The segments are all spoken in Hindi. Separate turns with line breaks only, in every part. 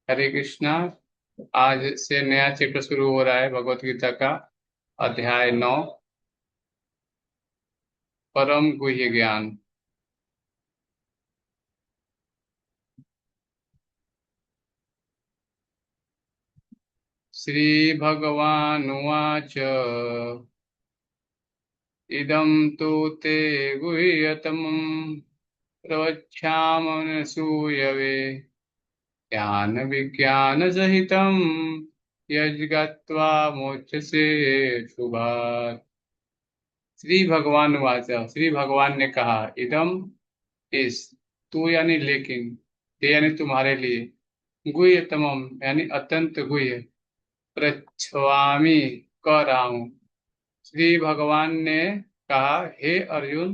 हरे कृष्णा। आज से नया चैप्टर शुरू हो रहा है भगवत गीता का। अध्याय 9, परम गुह्य ज्ञान। श्री भगवानुवाच इदं तु ते गुह्यतमं प्रवक्ष्यामनसूयवे ज्ञान विज्ञान सहितं यज्ञत्वा मोक्षसे शुभात्। श्री भगवान वाच, श्री भगवान ने कहा, इदम, इस, तू यानी लेकिन, ते यानी तुम्हारे लिए, गुह्यतमम यानी अत्यंत गुह्य, प्रच्छवामी कह रहा हूँ। श्री भगवान ने कहा, हे अर्जुन,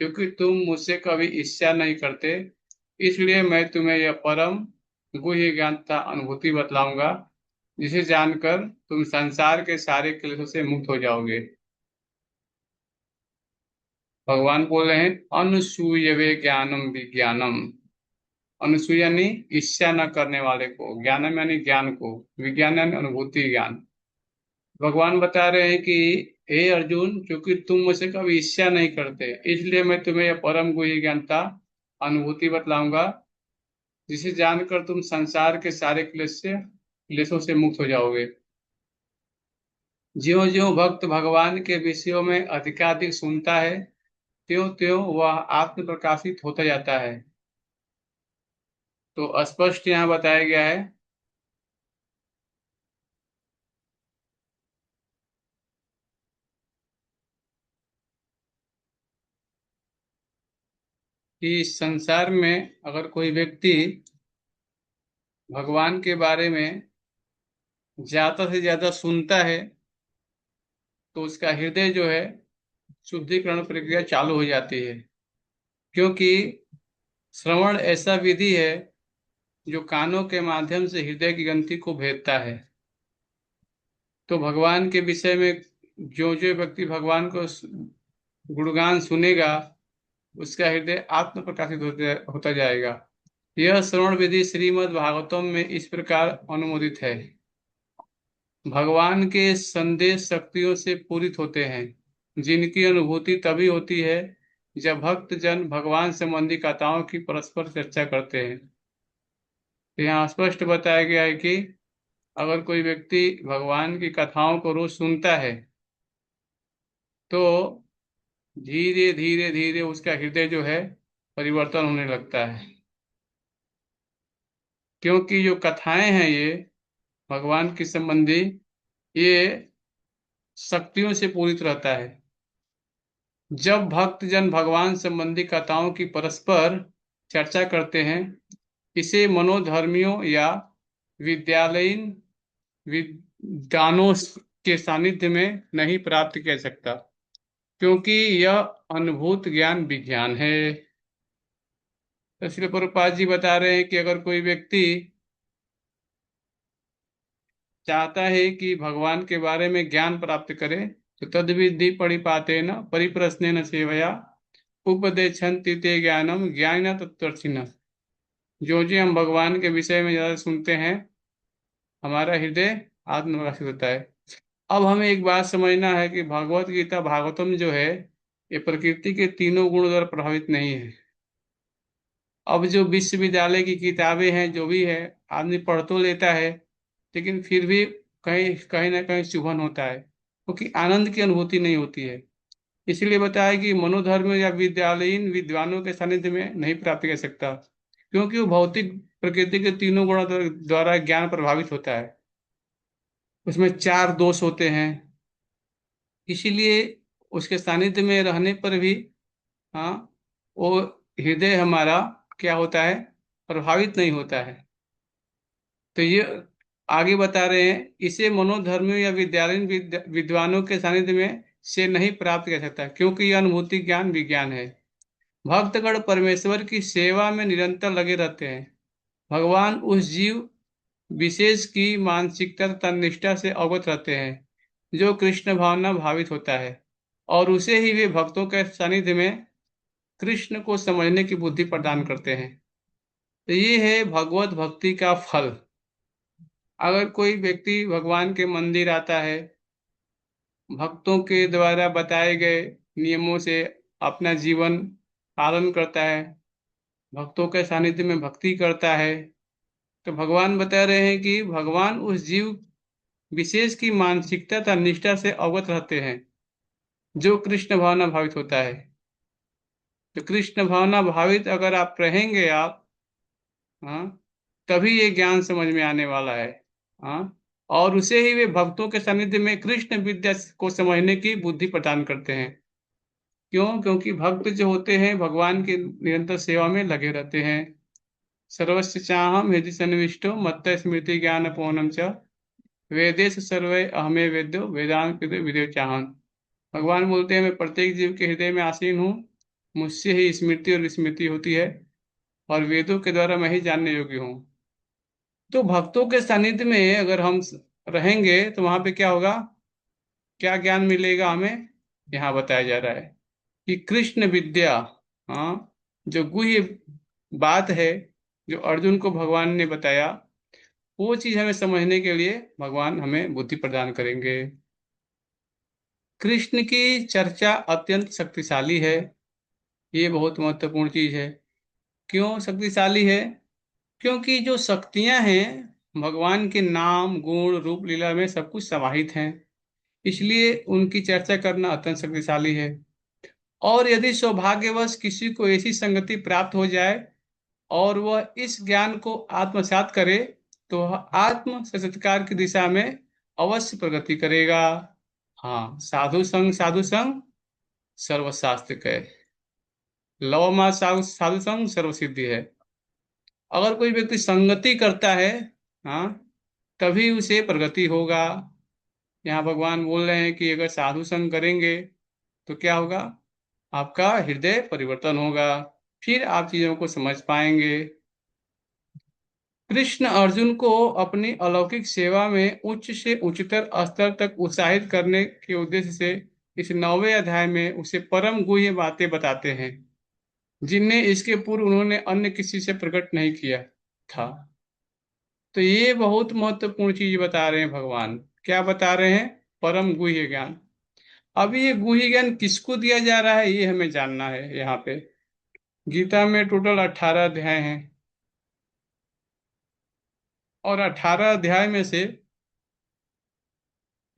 क्योंकि तुम मुझसे कभी ईर्ष्या नहीं करते, इसलिए मैं तुम्हें यह परम गुह्य ज्ञान तथा अनुभूति बतलाऊंगा, जिसे जानकर तुम संसार के सारे क्लेशों से मुक्त हो जाओगे। भगवान बोल रहे हैं, अनुसूयवे ज्ञानम विज्ञानम। अनुसूया यानी ईर्ष्या न करने वाले को, ज्ञानम यानी ज्ञान को, विज्ञान यानी अनुभूति ज्ञान। भगवान बता रहे हैं कि हे अर्जुन, क्योंकि तुम मुझसे कभी ईर्ष्या नहीं करते, इसलिए मैं तुम्हें यह परम गुह्य ज्ञानता अनुभूति बतलाऊंगा, जिसे जानकर तुम संसार के सारे क्लेशों से मुक्त हो जाओगे। ज्यो ज्यो भक्त भगवान के विषयों में अधिकाधिक सुनता है, त्यों त्यों वह आत्म प्रकाशित होता जाता है। तो स्पष्ट यहाँ बताया गया है कि इस संसार में अगर कोई व्यक्ति भगवान के बारे में ज्यादा से ज्यादा सुनता है, तो उसका हृदय जो है शुद्धिकरण प्रक्रिया चालू हो जाती है। क्योंकि श्रवण ऐसा विधि है जो कानों के माध्यम से हृदय की ग्रंथि को भेदता है। तो भगवान के विषय में जो जो व्यक्ति भगवान को गुणगान सुनेगा, उसका हृदय आत्म प्रकाशित होता जाएगा। यह श्रवण विधि श्रीमद् भागवतम में इस प्रकार अनुमोदित है। भगवान के संदेश शक्तियों से पूरित होते हैं, जिनकी अनुभूति तभी होती है जब भक्त जन भगवान संबंधी कथाओं की परस्पर चर्चा करते हैं। तो यहाँ स्पष्ट बताया गया है कि अगर कोई व्यक्ति भगवान की कथाओं को रोज सुनता है, तो धीरे धीरे धीरे उसका हृदय जो है परिवर्तन होने लगता है। क्योंकि जो कथाएं हैं ये भगवान के संबंधी, ये शक्तियों से पूरित रहता है। जब भक्त जन भगवान संबंधी कथाओं की परस्पर चर्चा करते हैं, इसे मनोधर्मियों या विद्यालयीन विद्वानों के सानिध्य में नहीं प्राप्त किया सकता, क्योंकि यह अनुभूत ज्ञान विज्ञान है। तो श्री प्रभुपाद जी बता रहे हैं कि अगर कोई व्यक्ति चाहता है कि भगवान के बारे में ज्ञान प्राप्त करे, तो तद्विधि परिपातेन परिप्रश्नेन सेवया उपदेशन्ति ते ज्ञानम ज्ञानिनः तत्त्वदर्शिनः। जो जो हम भगवान के विषय में ज्यादा सुनते हैं, हमारा हृदय आत्मप्रकाशित होता है। अब हमें एक बात समझना है कि भगवत गीता भागवतम जो है, ये प्रकृति के तीनों गुणों द्वारा प्रभावित नहीं है। अब जो विश्वविद्यालय की किताबें हैं, जो भी है, आदमी पढ़ तो लेता है, लेकिन फिर भी कहीं कहीं ना कहीं चुभन होता है, क्योंकि आनंद की अनुभूति नहीं होती है। इसलिए बताया कि मनोधर्म या विद्यालयीन विद्वानों के सानिध्य में नहीं प्राप्त कर सकता, क्योंकि वो भौतिक प्रकृति के तीनों गुणों द्वारा ज्ञान प्रभावित होता है। उसमें चार दोष होते हैं, इसीलिए उसके सानिध्य में रहने पर भी, हाँ, वो हृदय हमारा क्या होता है, प्रभावित नहीं होता है। तो ये आगे बता रहे हैं, इसे मनोधर्मियों या विद्यालयीन विद्वानों के सानिध्य में से नहीं प्राप्त कर सकता, क्योंकि यह अनुभूति ज्ञान विज्ञान है। भक्तगण परमेश्वर की सेवा में निरंतर लगे रहते हैं। भगवान उस जीव विशेष की मानसिकता तथा निष्ठा से अवगत रहते हैं, जो कृष्ण भावना भावित होता है, और उसे ही वे भक्तों के सानिध्य में कृष्ण को समझने की बुद्धि प्रदान करते हैं। तो ये है भगवत भक्ति का फल। अगर कोई व्यक्ति भगवान के मंदिर आता है, भक्तों के द्वारा बताए गए नियमों से अपना जीवन पालन करता है, भक्तों के सानिध्य में भक्ति करता है, तो भगवान बता रहे हैं कि भगवान उस जीव विशेष की मानसिकता तथा निष्ठा से अवगत रहते हैं जो कृष्ण भावना भावित होता है। तो कृष्ण भावना भावित अगर आप रहेंगे आप, हाँ, तभी ये ज्ञान समझ में आने वाला है। हाँ, और उसे ही वे भक्तों के सानिध्य में कृष्ण विद्या को समझने की बुद्धि प्रदान करते हैं। क्यों? क्योंकि भक्त जो होते हैं भगवान की निरंतर सेवा में लगे रहते हैं। सर्वस्य चाहम हृदि सन्निविष्टो मत्त स्मृति ज्ञान पूर्णम च वेदेश सर्वे अहमे वेद्यो वेदांत विदेव चाहन। भगवान बोलते हैं मैं प्रत्येक जीव के हृदय में आसीन हूँ, मुझसे ही स्मृति और विस्मृति होती है, और वेदों के द्वारा मैं ही जानने योग्य हूँ। तो भक्तों के सानिध्य में अगर हम रहेंगे तो वहां पे क्या होगा, क्या ज्ञान मिलेगा हमें? यहाँ बताया जा रहा है कि कृष्ण विद्या, हाँ, जो गुह्य बात है जो अर्जुन को भगवान ने बताया, वो चीज हमें समझने के लिए भगवान हमें बुद्धि प्रदान करेंगे। कृष्ण की चर्चा अत्यंत शक्तिशाली है, ये बहुत महत्वपूर्ण चीज है। क्यों शक्तिशाली है? क्योंकि जो शक्तियां हैं भगवान के नाम गुण रूप लीला में सब कुछ समाहित हैं, इसलिए उनकी चर्चा करना अत्यंत शक्तिशाली है। और यदि सौभाग्यवश किसी को ऐसी संगति प्राप्त हो जाए और वह इस ज्ञान को आत्मसात करे, तो वह आत्म साक्षात्कार की दिशा में अवश्य प्रगति करेगा। हाँ, साधु संग सर्वशास्त्र कहे, लव मा साधु साधु संग सर्व सिद्धि है। अगर कोई व्यक्ति संगति करता है, हाँ, तभी उसे प्रगति होगा। यहाँ भगवान बोल रहे हैं कि अगर साधु संग करेंगे तो क्या होगा, आपका हृदय परिवर्तन होगा, फिर आप चीजों को समझ पाएंगे। कृष्ण अर्जुन को अपनी अलौकिक सेवा में उच्च से उच्चतर स्तर तक उत्साहित करने के उद्देश्य से इस 9वें अध्याय में उसे परम गुह्य बातें बताते हैं, जिन्हें इसके पूर्व उन्होंने अन्य किसी से प्रकट नहीं किया था। तो ये बहुत महत्वपूर्ण चीज बता रहे हैं भगवान। क्या बता रहे हैं? परम गुह्य ज्ञान। अब ये गुह्य ज्ञान किसको दिया जा रहा है, ये हमें जानना है। यहाँ पे गीता में टोटल 18 अध्याय हैं, और 18 अध्याय में से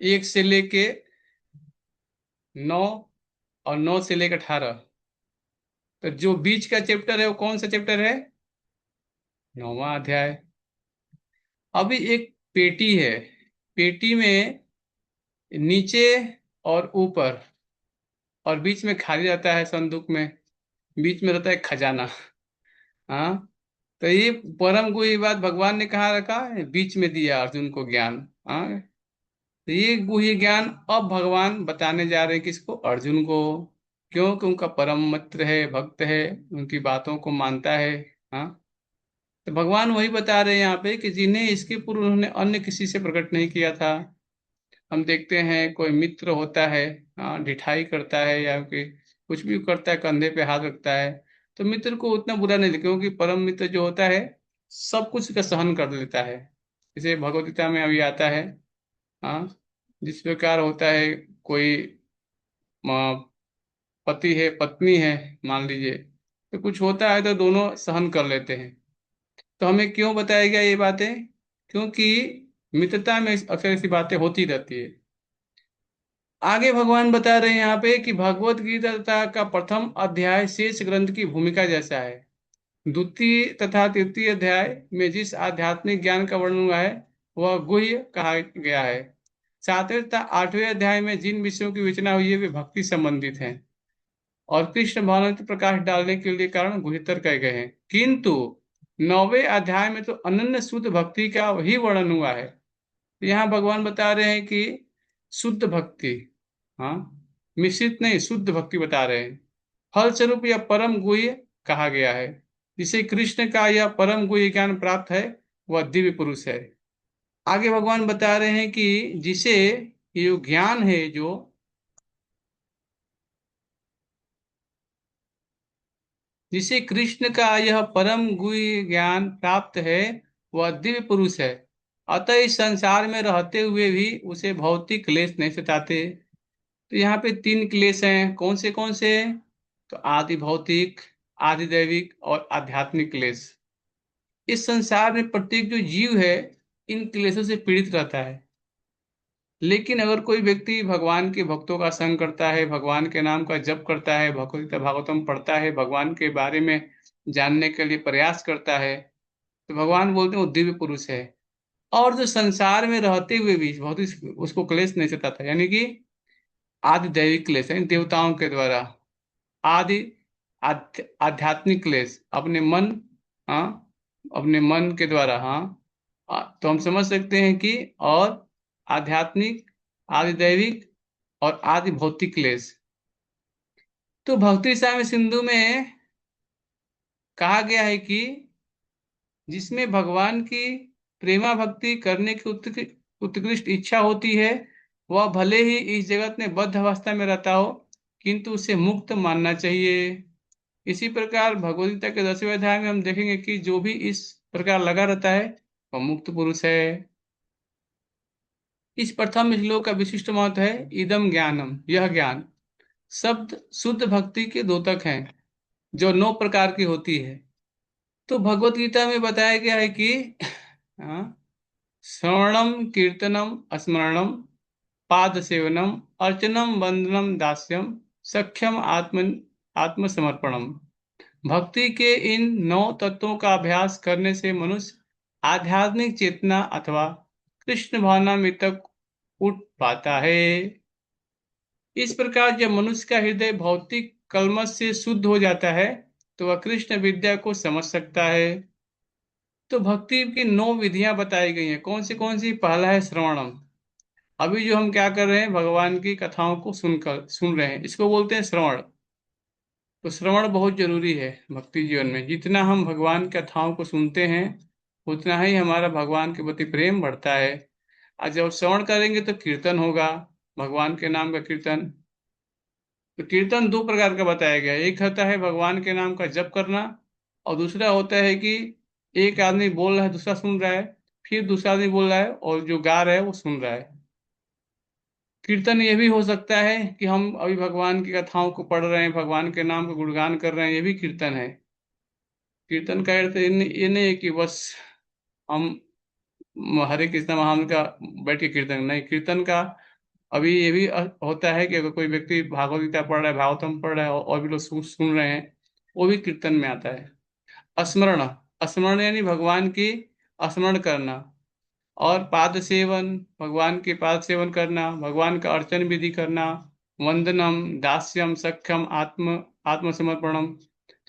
1 से लेके 9 और 9 से लेकर 18, तो जो बीच का चैप्टर है वो कौन सा चैप्टर है? 9वां अध्याय। अभी एक पेटी है, पेटी में नीचे और ऊपर और बीच में खाली रहता है, संदूक में बीच में रहता है खजाना। हाँ, तो ये परम गुह्य बात भगवान ने कहाँ रखा है? बीच में दिया अर्जुन को ज्ञान। हाँ, तो ये गुह्य ज्ञान अब भगवान बताने जा रहे हैं किसको? अर्जुन को। क्योंकि उनका परम मित्र है, भक्त है, उनकी बातों को मानता है। हाँ, तो भगवान वही बता रहे हैं यहाँ पे कि जिन्हें इसके पूर्व उन्होंने अन्य किसी से प्रकट नहीं किया था। हम देखते हैं कोई मित्र होता है, हाँ, ढिठाई करता है या कि कुछ भी करता है, कंधे पे हाथ रखता है, तो मित्र को उतना बुरा नहीं लगता, क्योंकि परम मित्र जो होता है सब कुछ का सहन कर लेता है। जैसे भगवद गीता में अभी आता है, हाँ, जिस प्रकार होता है कोई पति है पत्नी है, मान लीजिए, तो कुछ होता है तो दोनों सहन कर लेते हैं। तो हमें क्यों बताया गया ये बातें? क्योंकि मित्रता में अक्सर ऐसी बातें होती रहती है। आगे भगवान बता रहे हैं यहाँ पे कि भगवत गीता का प्रथम अध्याय शेष ग्रंथ की भूमिका जैसा है। द्वितीय तथा तृतीय अध्याय में जिस आध्यात्मिक ज्ञान का वर्णन हुआ है वह गुह्य कहा गया है। 7वें तथा 8वें अध्याय में जिन विषयों की विवेचना हुई है वे भक्ति संबंधित हैं और कृष्ण भावना पर प्रकाश डालने के लिए कारण गुह्यतर कहे गए हैं। किंतु 9वें अध्याय में तो अनन्य शुद्ध भक्ति का वही वर्णन हुआ है। तो यहाँ भगवान बता रहे हैं कि शुद्ध भक्ति, हाँ, मिश्रित नहीं, शुद्ध भक्ति बता रहे हैं, फलस्वरूप यह परम गुह्य कहा गया है। जिसे कृष्ण का यह परम गुह्य ज्ञान प्राप्त है वह दिव्य पुरुष है। आगे भगवान बता रहे हैं कि जिसे ये जो ज्ञान है, जो जिसे कृष्ण का यह परम गुह्य ज्ञान प्राप्त है वह दिव्य पुरुष है। अतः इस संसार में रहते हुए भी उसे भौतिक क्लेश नहीं सताते। तो यहाँ पे तीन क्लेश हैं, कौन से? तो आदि भौतिक, आदि दैविक और आध्यात्मिक क्लेश। इस संसार में प्रत्येक जो जीव है इन क्लेशों से पीड़ित रहता है। लेकिन अगर कोई व्यक्ति भगवान के भक्तों का संग करता है, भगवान के नाम का जप करता है, भगवत भागवतम पढ़ता है, भगवान के बारे में जानने के लिए प्रयास करता है, तो भगवान बोलते हैं वो दिव्य पुरुष है। और जो संसार में रहते हुए भी भौतिक उसको क्लेश नहीं सताता, यानी कि आदि दैविक क्लेश है देवताओं के द्वारा, आदि आध्यात्मिक क्लेश अपने मन, हाँ, अपने मन के द्वारा, हाँ, तो हम समझ सकते हैं कि, और आध्यात्मिक, आदि दैविक और आदि भौतिक क्लेश। तो भक्ति साम्य सिंधु में कहा गया है कि जिसमें भगवान की प्रेमा भक्ति करने की उत्कृष्ट इच्छा होती है, वह भले ही इस जगत में बद्ध अवस्था में रहता हो, किंतु उसे मुक्त मानना चाहिए। इसी प्रकार भगवद गीता के 10वें अध्याय में हम देखेंगे कि जो भी इस प्रकार लगा रहता है वह मुक्त पुरुष है। इस प्रथम श्लोक का विशिष्ट महत्व है इदम ज्ञानम, यह ज्ञान शब्द शुद्ध भक्ति के द्योतक हैं, जो 9 प्रकार की होती है। तो भगवत गीता में बताया गया है कि हाँ, श्रवणम कीर्तनम स्मरणम पाद सेवनम अर्चनम वंदनम दास्यम सख्यम आत्मसमर्पणम। भक्ति के इन 9 तत्वों का अभ्यास करने से मनुष्य आध्यात्मिक चेतना अथवा कृष्ण भावना में तक उठ पाता है। इस प्रकार जब मनुष्य का हृदय भौतिक कल्मश से शुद्ध हो जाता है तो वह कृष्ण विद्या को समझ सकता है। तो भक्ति की 9 विधियां बताई गई हैं, कौन सी? पहला है श्रवणम। अभी जो हम क्या कर रहे हैं, भगवान की कथाओं को सुन रहे हैं, इसको बोलते हैं श्रवण। तो श्रवण बहुत जरूरी है भक्ति जीवन में। जितना हम भगवान की कथाओं को सुनते हैं उतना ही हमारा भगवान के प्रति प्रेम बढ़ता है। और जब श्रवण करेंगे तो कीर्तन होगा, भगवान के नाम का कीर्तन। तो कीर्तन 2 प्रकार का बताया गया है, एक होता है भगवान के नाम का जप करना, और दूसरा होता है कि एक आदमी बोल रहा है, दूसरा सुन रहा है, फिर दूसरा आदमी बोल रहा है और जो गा रहा है वो सुन रहा है। कीर्तन ये भी हो सकता है कि हम अभी भगवान की कथाओं को पढ़ रहे हैं, भगवान के नाम का गुणगान कर रहे हैं, ये भी कीर्तन है। कीर्तन का अर्थ ये नहीं है कि बस हम हरे कृष्ण महामंत्र का बैठ के कीर्तन, नहीं। कीर्तन का अभी ये भी होता है कि अगर कोई व्यक्ति भागवत गीता पढ़ रहा है, भागवतम पढ़ रहा है और भी लोग सुन रहे हैं, वो भी कीर्तन में आता है। स्मरण, स्मरण यानी भगवान की स्मरण करना, और पाद सेवन, भगवान के पाद सेवन करना, भगवान का अर्चन विधि करना, वंदनम दास्यम सख्यम आत्मसमर्पणम।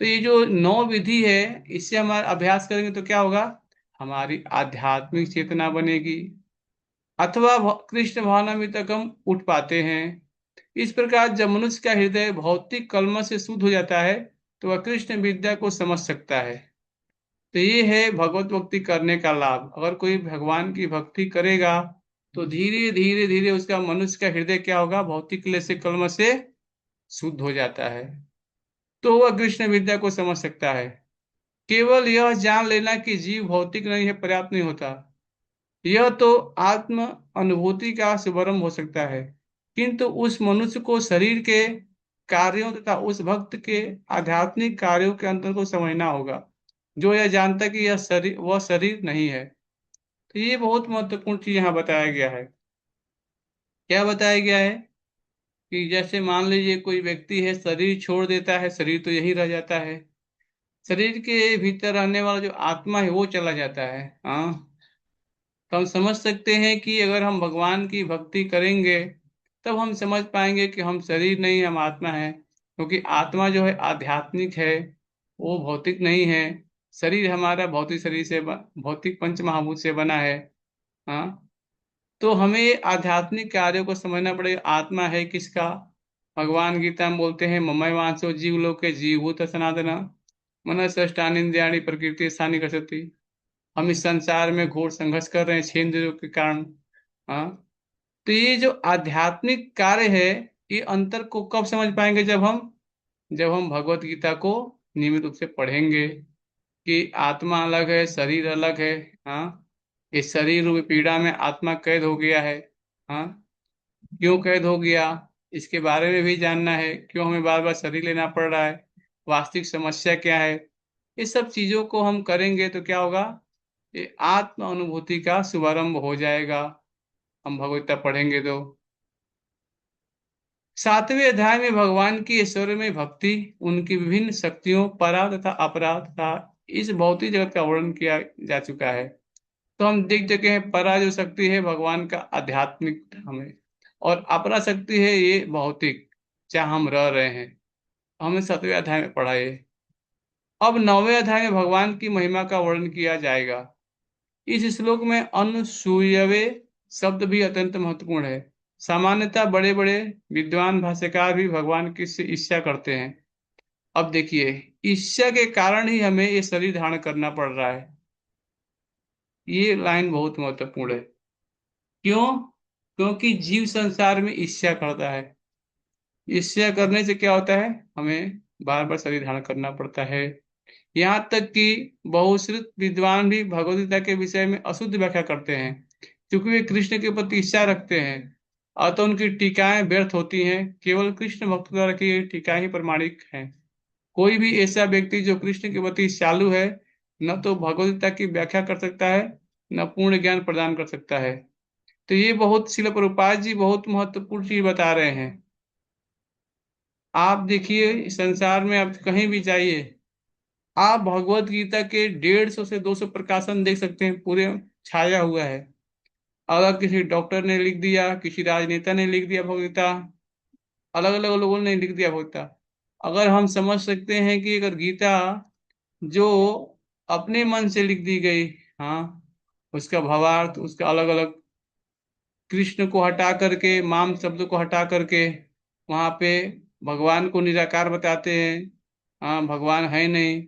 तो ये जो 9 विधि है, इससे हमारा अभ्यास करेंगे तो क्या होगा, हमारी आध्यात्मिक चेतना बनेगी, अथवा कृष्ण भावना में तक हम उठ पाते हैं। इस प्रकार जब मनुष्य का हृदय भौतिक कलमश से शुद्ध हो जाता है तो वह कृष्ण विद्या को समझ सकता है। तो ये है भगवत भक्ति करने का लाभ। अगर कोई भगवान की भक्ति करेगा तो धीरे धीरे धीरे उसका मनुष्य का हृदय क्या होगा, भौतिक क्लेश से कलमश से शुद्ध हो जाता है, तो वह कृष्ण विद्या को समझ सकता है। केवल यह जान लेना कि जीव भौतिक नहीं है पर्याप्त नहीं होता। यह तो आत्म अनुभूति का शुभारंभ हो सकता है, किंतु उस मनुष्य को शरीर के कार्यों तथा उस भक्त के आध्यात्मिक कार्यों के अंतर को समझना होगा, जो यह जानता कि यह शरीर, वह शरीर नहीं है। तो ये बहुत महत्वपूर्ण चीज यहाँ बताया गया है। क्या बताया गया है कि जैसे मान लीजिए कोई व्यक्ति है, शरीर छोड़ देता है, शरीर तो यहीं रह जाता है, शरीर के भीतर रहने वाला जो आत्मा है वो चला जाता है। हाँ, तो हम समझ सकते हैं कि अगर हम भगवान की भक्ति करेंगे तब हम समझ पाएंगे कि हम शरीर नहीं, हम आत्मा है, क्योंकि आत्मा जो है आध्यात्मिक है, वो भौतिक नहीं है। शरीर हमारा भौतिक शरीर से भौतिक पंच महाभूत से बना है। हाँ, तो हमें आध्यात्मिक कार्यों को समझना पड़ेगा। आत्मा है किसका, भगवान गीता में बोलते हैं ममई वांसो जीव लोके जीवभूत सनातन मनसष्टानिंद्रियाणि प्रकृति स्थानी कसती। हम इस संसार में घोर संघर्ष कर रहे हैं 6 इंद्रियों के कारण। हाँ, तो ये जो आध्यात्मिक कार्य है, ये अंतर को कब समझ पाएंगे, जब हम भगवत गीता को नियमित रूप से पढ़ेंगे कि आत्मा अलग है, शरीर अलग है। हाँ, इस शरीर रूपी पीड़ा में आत्मा कैद हो गया है। हाँ, क्यों कैद हो गया, इसके बारे में भी जानना है। क्यों हमें बार बार शरीर लेना पड़ रहा है, वास्तविक समस्या क्या है। ये सब चीजों को हम करेंगे तो क्या होगा, ये आत्म अनुभूति का शुभारंभ हो जाएगा, हम भगवद्गीता पढ़ेंगे तो। 7वें अध्याय में भगवान की ऐश्वर्य में भक्ति, उनकी विभिन्न शक्तियों, परा तथा अपरा तथा इस भौतिक जगत का वर्णन किया जा चुका है। तो हम देख चुके हैं, परा जो शक्ति है भगवान का आध्यात्मिक धाम है, और अपरा शक्ति है ये भौतिक, जहाँ हम रह रहे हैं। हमने 7वें अध्याय में पढ़ा है। अब 9वें अध्याय में भगवान की महिमा का वर्णन किया जाएगा। इस श्लोक में अनुसूयवे शब्द भी अत्यंत महत्वपूर्ण है। सामान्यतः बड़े बड़े विद्वान भाष्यकार भी भगवान की से ईर्ष्या करते हैं। अब देखिए, ईर्ष्या के कारण ही हमें ये शरीर धारण करना पड़ रहा है। ये लाइन बहुत महत्वपूर्ण है। क्यों? क्योंकि जीव संसार में ईर्ष्या करता है। ईर्ष्या करने से क्या होता है, हमें बार बार शरीर धारण करना पड़ता है। यहाँ तक कि बहुश्रुत विद्वान भी भगवद गीता के विषय में अशुद्ध व्याख्या करते हैं, क्योंकि वे कृष्ण के प्रति इच्छा रखते हैं। अतः उनकी टीकाएं व्यर्थ होती हैं। केवल कृष्ण भक्त द्वारा की गई टीकाएं ही प्रमाणिक हैं। कोई भी ऐसा व्यक्ति जो कृष्ण के प्रति चालू है, न तो भगवद गीता की व्याख्या कर सकता है, न पूर्ण ज्ञान प्रदान कर सकता है। तो ये बहुत, शिल प्रभुपाद जी बहुत महत्वपूर्ण चीज बता रहे हैं। आप देखिए, इस संसार में आप कहीं भी जाइए, आप भगवत गीता के 150 से 200 प्रकाशन देख सकते हैं, पूरे छाया हुआ है। अगर किसी डॉक्टर ने लिख दिया, किसी राजनेता ने लिख दिया भगवत गीता, अलग अलग लोगों ने लिख दिया भगवत गीता, अगर हम समझ सकते हैं कि अगर गीता जो अपने मन से लिख दी गई, हाँ, उसका भावार्थ, उसका अलग अलग, कृष्ण को हटा करके, माम शब्द को हटा करके वहां पे भगवान को निराकार बताते हैं, हाँ भगवान है नहीं,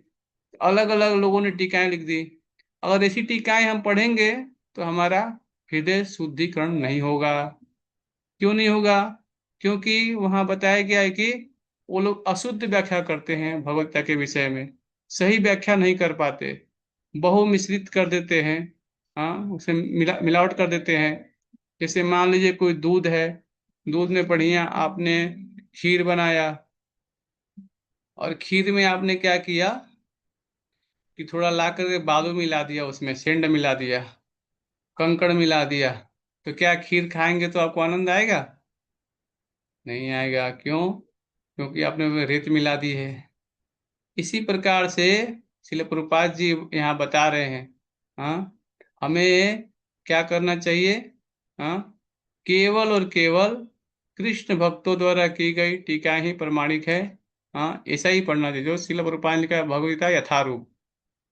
अलग अलग लोगों ने टीकाएं लिख दी। अगर ऐसी टीकाएं हम पढ़ेंगे तो हमारा हृदय शुद्धिकरण नहीं होगा। क्यों नहीं होगा? क्योंकि वहां बताया गया है कि वो लोग अशुद्ध व्याख्या करते हैं भगवत्ता के विषय में, सही व्याख्या नहीं कर पाते, बहु मिश्रित कर देते हैं, हाँ उसे मिलावट कर देते हैं। जैसे मान लीजिए कोई दूध है, दूध में बढ़िया आपने खीर बनाया, और खीर में आपने क्या किया कि थोड़ा ला करके बालू मिला दिया, उसमें सेंड मिला दिया, कंकड़ मिला दिया, तो क्या खीर खाएंगे तो आपको आनंद आएगा? नहीं आएगा। क्यों? क्योंकि आपने रेत मिला दी है। इसी प्रकार से श्रील प्रभुपाद जी यहाँ बता रहे हैं, हाँ, हमें क्या करना चाहिए, हाँ, केवल और केवल कृष्ण भक्तों द्वारा की गई टीका ही प्रमाणिक है। हाँ, ऐसा ही पढ़ना चाहिए जो श्रील प्रभुपाद ने लिखा है, भगवद्गीता यथारूप,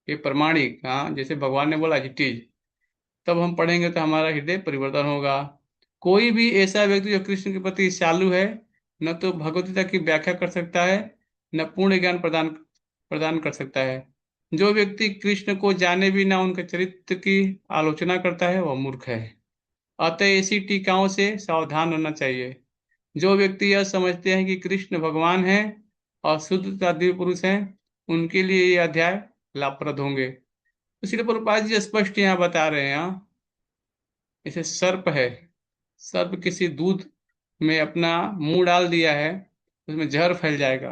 ये प्रमाणिक, हाँ, जैसे भगवान ने बोला इट इज, तब हम पढ़ेंगे तो हमारा हृदय परिवर्तन होगा। कोई भी ऐसा व्यक्ति जो कृष्ण के प्रति चालू है, न तो भगवत गीता की व्याख्या कर सकता है, न पूर्ण ज्ञान प्रदान प्रदान कर सकता है। जो व्यक्ति कृष्ण को जाने बिना उनके चरित्र की आलोचना करता है वह मूर्ख है। अतः ऐसी टीकाओं से सावधान होना चाहिए। जो व्यक्ति यह समझते हैं कि कृष्ण भगवान है और शुद्ध दिव्य पुरुष हैं, उनके लिए ये अध्याय लाभप्रद होंगे। तो श्रील प्रभुपाद जी स्पष्ट यहाँ बता रहे हैं, हाँ, जैसे सर्प है, सर्प किसी दूध में अपना मुंह डाल दिया है, उसमें जहर फैल जाएगा।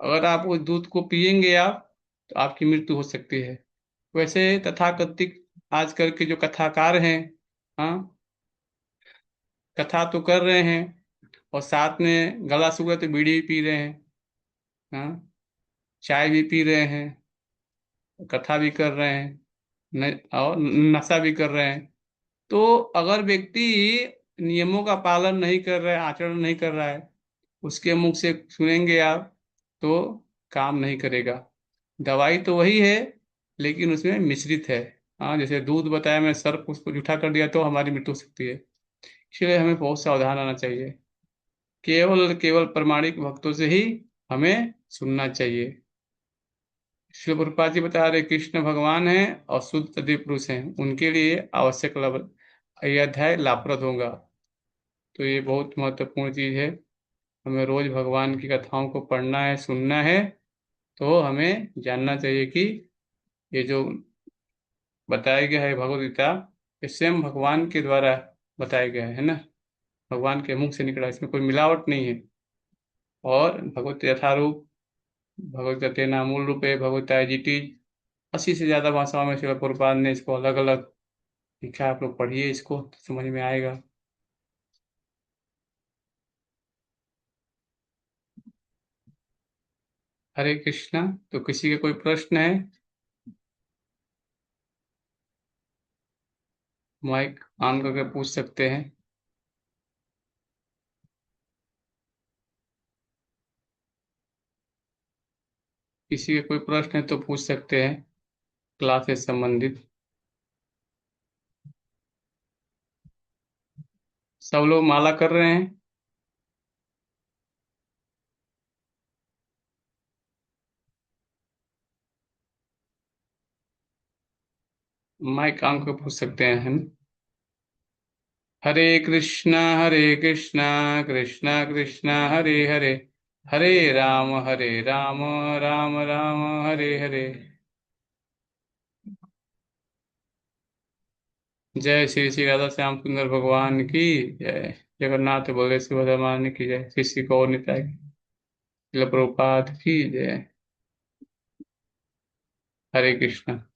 अगर आप उस दूध को पिएंगे आप, तो आपकी मृत्यु हो सकती है। वैसे तथाकथित आजकल के जो कथाकार हैं, हाँ, कथा तो कर रहे हैं और साथ में गला सूखा तो बीड़ी भी पी रहे हैं, हाँ, चाय भी पी रहे हैं, कथा भी कर रहे हैं, और नशा भी कर रहे हैं। तो अगर व्यक्ति नियमों का पालन नहीं कर रहा है, आचरण नहीं कर रहा है, उसके मुख से सुनेंगे आप तो काम नहीं करेगा। दवाई तो वही है, लेकिन उसमें मिश्रित है। हाँ, जैसे दूध बताया मैं, सर्प उसको जूठा कर दिया तो हमारी मृत्यु हो सकती है। इसलिए हमें बहुत सावधान रहना चाहिए। केवल और केवल प्रमाणिक भक्तों से ही हमें सुनना चाहिए। शिव प्रभुपाद जी बता रहे कृष्ण भगवान हैं और शुद्ध सदी पुरुष हैं, उनके लिए आवश्यक ये अध्याय लाभप्रद होगा। तो ये बहुत महत्वपूर्ण चीज है। हमें रोज भगवान की कथाओं को पढ़ना है, सुनना है, तो हमें जानना चाहिए कि ये जो बताया गया है भगवद गीता, ये स्वयं भगवान के द्वारा बताया गया है ना। भगवान के मुख से निकला, इसमें कोई मिलावट नहीं है। और भगवत यथारूप भगवत मूल रूपे भगवताय जीटी 80 से ज्यादा भाषाओं में शिल प्रभुपाद ने इसको अलग अलग लिखा है। आप लोग पढ़िए इसको तो समझ में आएगा। हरे कृष्णा। तो किसी का कोई प्रश्न है? माइक ऑन करके पूछ सकते हैं। किसी का कोई प्रश्न है तो पूछ सकते हैं, क्लास से संबंधित। सब लोग माला कर रहे हैं? माइक ऑन करके पूछ सकते हैं, है ना? हरे कृष्णा कृष्णा कृष्णा हरे हरे, हरे राम राम राम हरे हरे। जय श्री श्री राधा श्याम सुंदर भगवान की जय। जगन्नाथ बलदेव सुभद्रा की जय। श्री श्री गौर निताय की, शिल प्रभुपाद की जय। हरे कृष्णा।